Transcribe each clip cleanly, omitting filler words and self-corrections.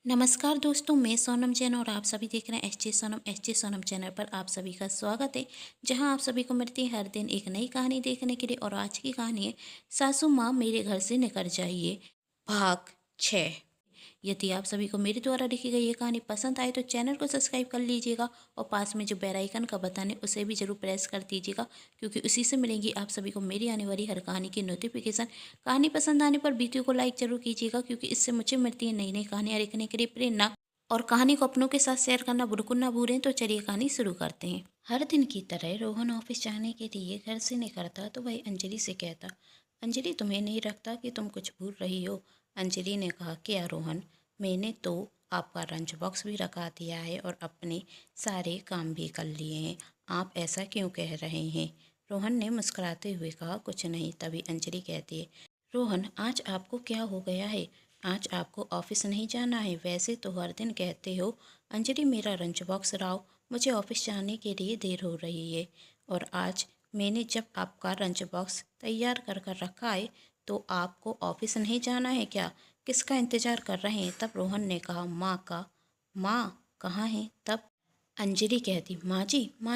नमस्कार दोस्तों, मैं सोनम जैन और आप सभी देख रहे हैं एस जे सोनम चैनल पर। आप सभी का स्वागत है, जहां आप सभी को मिलती है हर दिन एक नई कहानी देखने के लिए। और आज की कहानी है सासू माँ मेरे घर से निकल जाइए, भाग 6। यदि आप सभी को मेरे द्वारा लिखी गई ये कहानी पसंद आए तो चैनल को सब्सक्राइब कर लीजिएगा और पास में जो बेल आइकन का बटन है उसे भी जरूर प्रेस कर दीजिएगा, क्योंकि उसी से मिलेंगी आप सभी को मेरी आने वाली हर कहानी की नोटिफिकेशन। कहानी पसंद आने पर वीडियो को लाइक जरूर कीजिएगा, क्योंकि इससे मुझे मिलती है नई नई कहानियाँ लिखने के लिए प्रेरणा। और कहानी को अपनों के साथ शेयर करना बिल्कुल ना भूलें। तो चलिए कहानी शुरू करते हैं। हर दिन की तरह रोहन ऑफिस जाने के लिए घर से निकलता तो वह अंजलि से कहता, अंजलि तुम्हें नहीं लगता कि तुम कुछ भूल रही हो? अंजलि ने कहा, क्या रोहन? मैंने तो आपका लंच बॉक्स भी रखा दिया है और अपने सारे काम भी कर लिए हैं। आप ऐसा क्यों कह रहे हैं? रोहन ने मुस्कुराते हुए कहा, कुछ नहीं। तभी अंजलि कहती है, रोहन आज आपको क्या हो गया है? आज आपको ऑफिस नहीं जाना है? वैसे तो हर दिन कहते हो। अंजलि मेरा लंच बॉक्स लाओ, मुझे ऑफिस जाने के लिए देर हो रही है। और आज मैंने जब आपका लंच बॉक्स तैयार कर कर रखा है तो आपको ऑफिस नहीं जाना है क्या? किसका इंतज़ार कर रहे हैं? तब रोहन ने कहा, माँ का। माँ कहाँ है? तब अंजलि कहती, माँ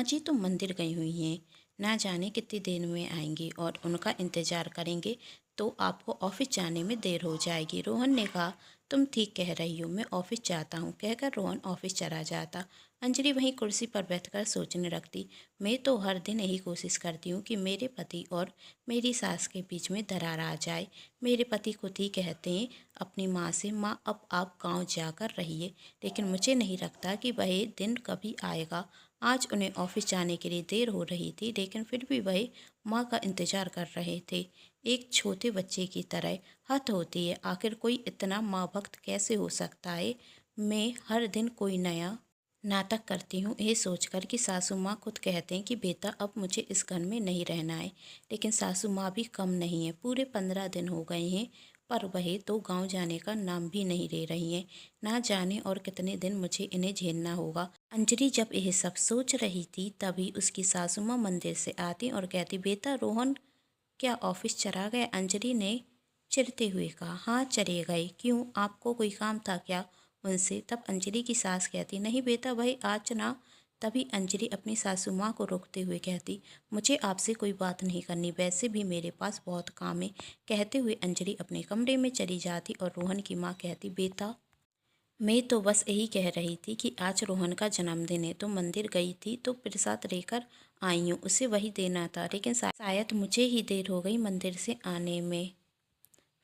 जी तो मंदिर गई हुई हैं, ना जाने कितनी देर में आएंगी और उनका इंतज़ार करेंगे तो आपको ऑफिस जाने में देर हो जाएगी। रोहन ने कहा, तुम ठीक कह रही हो, मैं ऑफिस जाता हूँ। कहकर रोहन ऑफिस चला जाता। अंजलि वहीं कुर्सी पर बैठकर सोचने लगती, मैं तो हर दिन यही कोशिश करती हूँ कि मेरे पति और मेरी सास के बीच में दरार आ जाए। मेरे पति खुद ही कहते हैं अपनी माँ से, माँ अब आप गांव जाकर रहिए, लेकिन मुझे नहीं लगता कि वह दिन कभी आएगा। आज उन्हें ऑफिस जाने के लिए देर हो रही थी, लेकिन फिर भी वह माँ का इंतज़ार कर रहे थे। एक छोटे बच्चे की तरह हद होती है, आखिर कोई इतना माँ भक्त कैसे हो सकता है? मैं हर दिन कोई नया नाटक करती हूँ, ये सोचकर कि सासू माँ खुद कहते हैं कि बेटा अब मुझे इस घर में नहीं रहना है। लेकिन सासू माँ भी कम नहीं है, पूरे 15 दिन हो गए हैं पर वह तो गांव जाने का नाम भी नहीं ले रही हैं। ना जाने और कितने दिन मुझे इन्हें झेलना होगा। अंजलि जब यह सब सोच रही थी तभी उसकी सासू माँ मंदिर से आती और कहती, बेटा रोहन क्या ऑफिस चला गया? अंजलि ने चिढ़ते हुए कहा, हाँ चले गए। क्यों, आपको कोई काम था क्या उनसे? तब अंजलि की सास कहती, नहीं बेटा भाई आज ना। तभी अंजलि अपनी सासू माँ को रोकते हुए कहती, मुझे आपसे कोई बात नहीं करनी, वैसे भी मेरे पास बहुत काम है। कहते हुए अंजलि अपने कमरे में चली जाती और रोहन की माँ कहती, बेटा मैं तो बस यही कह रही थी कि आज रोहन का जन्मदिन है तो मंदिर गई थी तो प्रसाद लेकर आई हूँ, उसे वही देना था, लेकिन शायद मुझे ही देर हो गई मंदिर से आने में।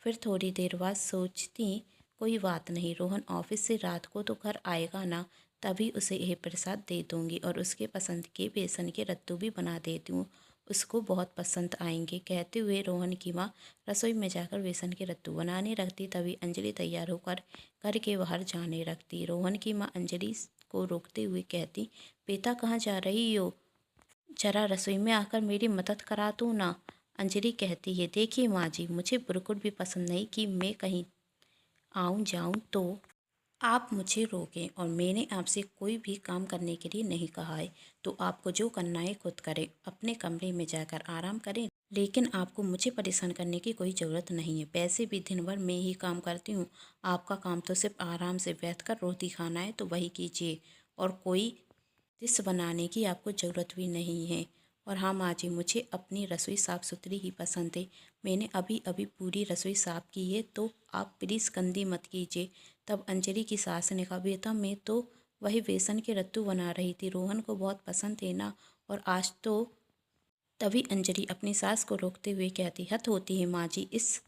फिर थोड़ी देर बाद सोचती, कोई बात नहीं, रोहन ऑफिस से रात को तो घर आएगा ना, तभी उसे यह प्रसाद दे दूँगी और उसके पसंद के बेसन के लड्डू भी बना देती हूँ, उसको बहुत पसंद आएंगे। कहते हुए रोहन की माँ रसोई में जाकर बेसन के लड्डू बनाने लगती। तभी अंजलि तैयार होकर घर के बाहर जाने लगती। रोहन की माँ अंजलि को रोकते हुए कहती, बेटा कहाँ जा रही हो? जरा रसोई में आकर मेरी मदद करा दो ना। अंजलि कहती है, देखिए माँ जी, मुझे बिल्कुल भी पसंद नहीं कि मैं कहीं आऊँ जाऊँ तो आप मुझे रोकें, और मैंने आपसे कोई भी काम करने के लिए नहीं कहा है, तो आपको जो करना है खुद करें, अपने कमरे में जाकर आराम करें, लेकिन आपको मुझे परेशान करने की कोई ज़रूरत नहीं है। वैसे भी दिन भर मैं ही काम करती हूँ, आपका काम तो सिर्फ आराम से बैठकर रोटी खाना है, तो वही कीजिए, और कोई डिश बनाने की आपको ज़रूरत भी नहीं है। और हाँ माँ जी, मुझे अपनी रसोई साफ़ सुथरी ही पसंद है, मैंने अभी अभी पूरी रसोई साफ़ की है, तो आप प्लीज़ गंदी मत कीजिए। तब अंजलि की सास ने कहा, बेटा मैं तो वही बेसन के लड्डू बना रही थी, रोहन को बहुत पसंद है ना, और आज तो। तभी अंजलि अपनी सास को रोकते हुए कहती, हद होती है माँ जी, इस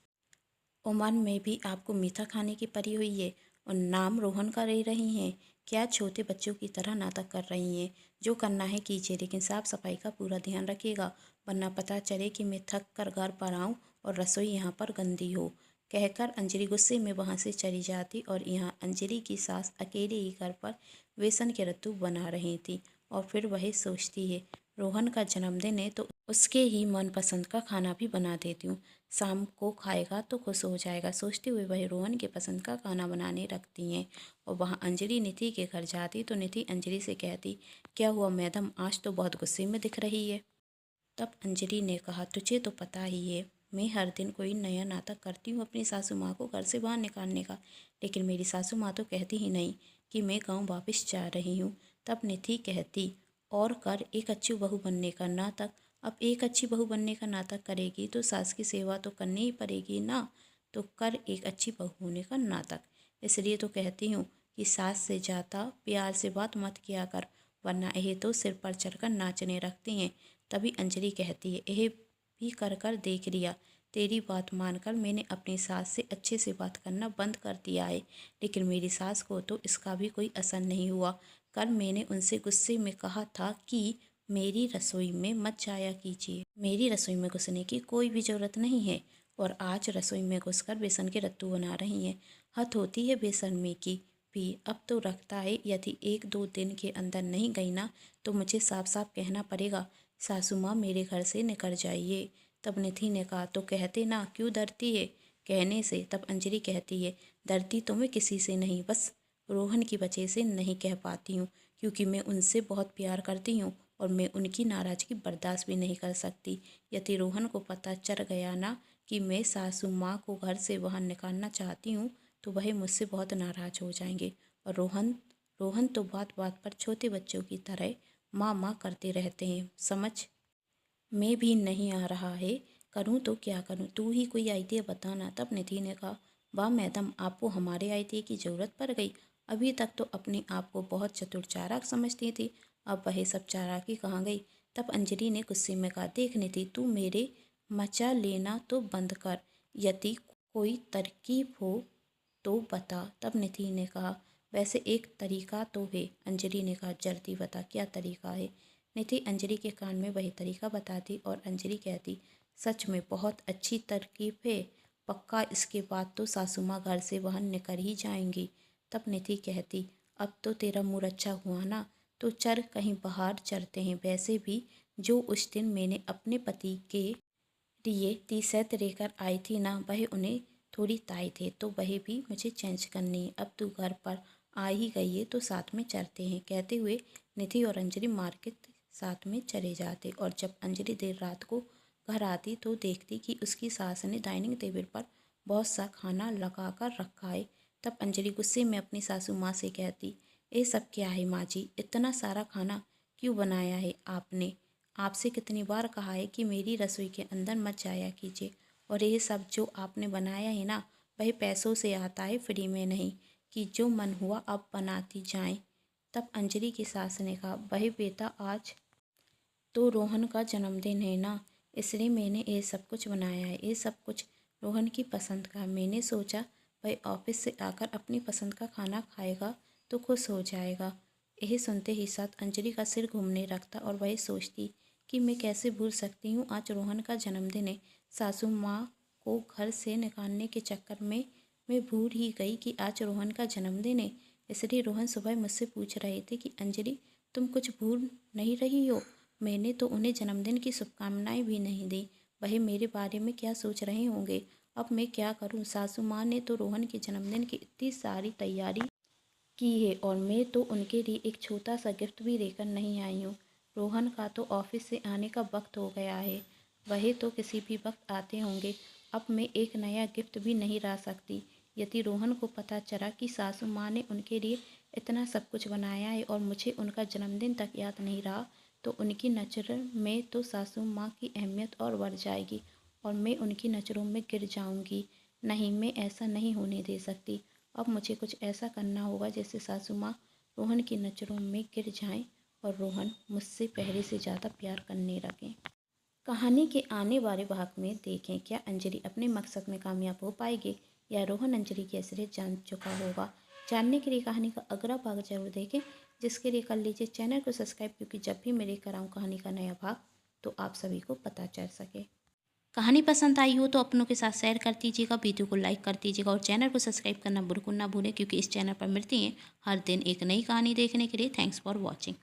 ओमान में भी आपको मीठा खाने की पड़ी हुई है और नाम रोहन का ले रही हैं। क्या छोटे बच्चों की तरह नाटक कर रही हैं? जो करना है कीजिए, लेकिन साफ सफाई का पूरा ध्यान रखिएगा, वरना पता चले कि मैं थक कर घर पर आऊँ और रसोई यहाँ पर गंदी हो। कहकर अंजलि गुस्से में वहाँ से चली जाती और यहाँ अंजलि की सास अकेले ही घर पर बेसन के लड्डू बना रही थी। और फिर वही सोचती है, रोहन का जन्मदिन है तो उसके ही मनपसंद का खाना भी बना देती हूँ, शाम को खाएगा तो खुश हो जाएगा। सोचते हुए वह रोहन के पसंद का खाना बनाने लगती हैं। और वहाँ अंजलि निधि के घर जाती तो निधि अंजलि से कहती, क्या हुआ मैडम, आज तो बहुत गुस्से में दिख रही है। तब अंजलि ने कहा, तुझे तो पता ही है मैं हर दिन कोई नया नाटक करती हूँ अपनी सासू माँ को घर से बाहर निकालने का, लेकिन मेरी सासू माँ तो कहती ही नहीं कि मैं गांव वापस जा रही हूँ। तब निधि कहती, और कर एक अच्छी बहू बनने का नाटक। अब एक अच्छी बहू बनने का नाटक करेगी तो सास की सेवा तो करनी ही पड़ेगी ना, तो कर एक अच्छी बहू होने का नाटक। इसलिए तो कहती हूँ कि सास से ज़्यादा प्यार से बात मत किया कर, वरना यह तो सिर पर चढ़कर नाचने रखती हैं। तभी अंजलि कहती है, यह भी कर कर देख लिया, तेरी बात मानकर मैंने अपनी सास से अच्छे से बात करना बंद कर दिया है, लेकिन मेरी सास को तो इसका भी कोई असर नहीं हुआ। कल मैंने उनसे गुस्से में कहा था कि मेरी रसोई में मत जाया कीजिए, मेरी रसोई में घुसने की कोई भी ज़रूरत नहीं है, और आज रसोई में घुसकर बेसन के लड्डू बना रही हैं। हद होती है बेशर्मी की भी। अब तो रखता है यदि 1-2 दिन के अंदर नहीं गई ना तो मुझे साफ साफ कहना पड़ेगा, सासू माँ मेरे घर से निकल जाइए। तब निधि ने कहा, तो कहते ना, क्यों डरती है कहने से। तब अंजलि कहती है, डरती तो मैं किसी से नहीं, बस रोहन की वजह से नहीं कह पाती हूँ, क्योंकि मैं उनसे बहुत प्यार करती हूँ और मैं उनकी नाराज़गी बर्दाश्त भी नहीं कर सकती। यदि रोहन को पता चल गया ना कि मैं सासू माँ को घर से बाहर निकालना चाहती हूँ तो वह मुझसे बहुत नाराज़ हो जाएंगे। और रोहन रोहन तो बात बात पर छोटे बच्चों की तरह माँ माँ करते रहते हैं, समझ में भी नहीं आ रहा है। करूँ तो क्या करूँ, तू ही कोई आइडिया बताना। तब निधि ने कहा, वाह मैडम, आपको हमारे आइडिया की ज़रूरत पड़ गई। अभी तक तो अपने आप को बहुत चतुर चालाक समझती थी, अब वह सब चालाकी कहाँ गई। तब अंजलि ने गुस्से में कहा, देख निधि, तू मेरे मचा लेना तो बंद कर, यदि कोई तरकीब हो तो बता। तब निधि ने कहा, वैसे एक तरीका तो है। अंजलि ने कहा, जल्दी बता, क्या तरीका है। निधि अंजलि के कान में वही तरीका बताती और अंजलि कहती, सच में बहुत अच्छी तरकीब है, पक्का इसके बाद तो सासू माँ घर से बाहर निकल ही जाएंगी। तब निधि कहती, अब तो तेरा मूड अच्छा हुआ ना, तो चल कहीं बाहर चलते हैं। वैसे भी जो उस दिन मैंने अपने पति के लिए टी शर्ट लेकर आई थी ना, वह उन्हें थोड़ी टाइट है, तो वह भी मुझे चेंज करनी है। अब तू घर पर आ ही गई है तो साथ में चलते हैं। कहते हुए निधि और अंजलि मार्केट साथ में चले जाते, और जब अंजलि देर रात को घर आती तो देखती कि उसकी सास ने डाइनिंग टेबल पर बहुत सा खाना लगा कर रखा है। तब अंजलि गुस्से में अपनी सासू माँ से कहती, ये सब क्या है माँ जी, इतना सारा खाना क्यों बनाया है आपने? आपसे कितनी बार कहा है कि मेरी रसोई के अंदर मत जाया कीजिए, और ये सब जो आपने बनाया है ना, वह पैसों से आता है, फ्री में नहीं, कि जो मन हुआ आप बनाती जाएं। तब अंजलि की सास ने कहा, वही बेटा, आज तो रोहन का जन्मदिन है ना, इसलिए मैंने ये सब कुछ बनाया है। ये सब कुछ रोहन की पसंद का। मैंने सोचा वह ऑफिस से आकर अपनी पसंद का खाना खाएगा तो खुश हो जाएगा। यह सुनते ही साथ अंजलि का सिर घूमने लगता और वह सोचती कि मैं कैसे भूल सकती हूँ, आज रोहन का जन्मदिन है। सासू माँ को घर से निकालने के चक्कर में मैं भूल ही गई कि आज रोहन का जन्मदिन है। इसलिए रोहन सुबह मुझसे पूछ रहे थे कि अंजलि, तुम कुछ भूल नहीं रही हो? मैंने तो उन्हें जन्मदिन की शुभकामनाएं भी नहीं दी, वह मेरे बारे में क्या सोच रहे होंगे। अब मैं क्या करूं? सासू माँ ने तो रोहन के जन्मदिन की इतनी सारी तैयारी की है, और मैं तो उनके लिए एक छोटा सा गिफ्ट भी लेकर नहीं आई हूँ। रोहन का तो ऑफिस से आने का वक्त हो गया है, वह तो किसी भी वक्त आते होंगे। अब मैं एक नया गिफ्ट भी नहीं ला सकती। यदि रोहन को पता चला कि सासू माँ ने उनके लिए इतना सब कुछ बनाया है और मुझे उनका जन्मदिन तक याद नहीं रहा, तो उनकी नज़र में तो सासू माँ की अहमियत और बढ़ जाएगी और मैं उनकी नज़रों में गिर जाऊंगी। नहीं, मैं ऐसा नहीं होने दे सकती। अब मुझे कुछ ऐसा करना होगा जिससे सासू माँ रोहन की नज़रों में गिर जाएं और रोहन मुझसे पहले से ज़्यादा प्यार करने लगें। कहानी के आने वाले भाग में देखें, क्या अंजलि अपने मकसद में कामयाब हो पाएगी या रोहन अंजलि की असलियत जान चुका होगा। जानने के लिए कहानी का अगला भाग जरूर देखें, जिसके लिए कर लीजिए चैनल को सब्सक्राइब, क्योंकि जब भी मैं लेकर आऊँ कहानी का नया भाग तो आप सभी को पता चल सके। कहानी पसंद आई हो तो अपनों के साथ शेयर कर दीजिएगा, वीडियो को लाइक कर दीजिएगा और चैनल को सब्सक्राइब करना बिल्कुल ना भूलें, क्योंकि इस चैनल पर मिलती हैं हर दिन एक नई कहानी देखने के लिए। Thanks for watching.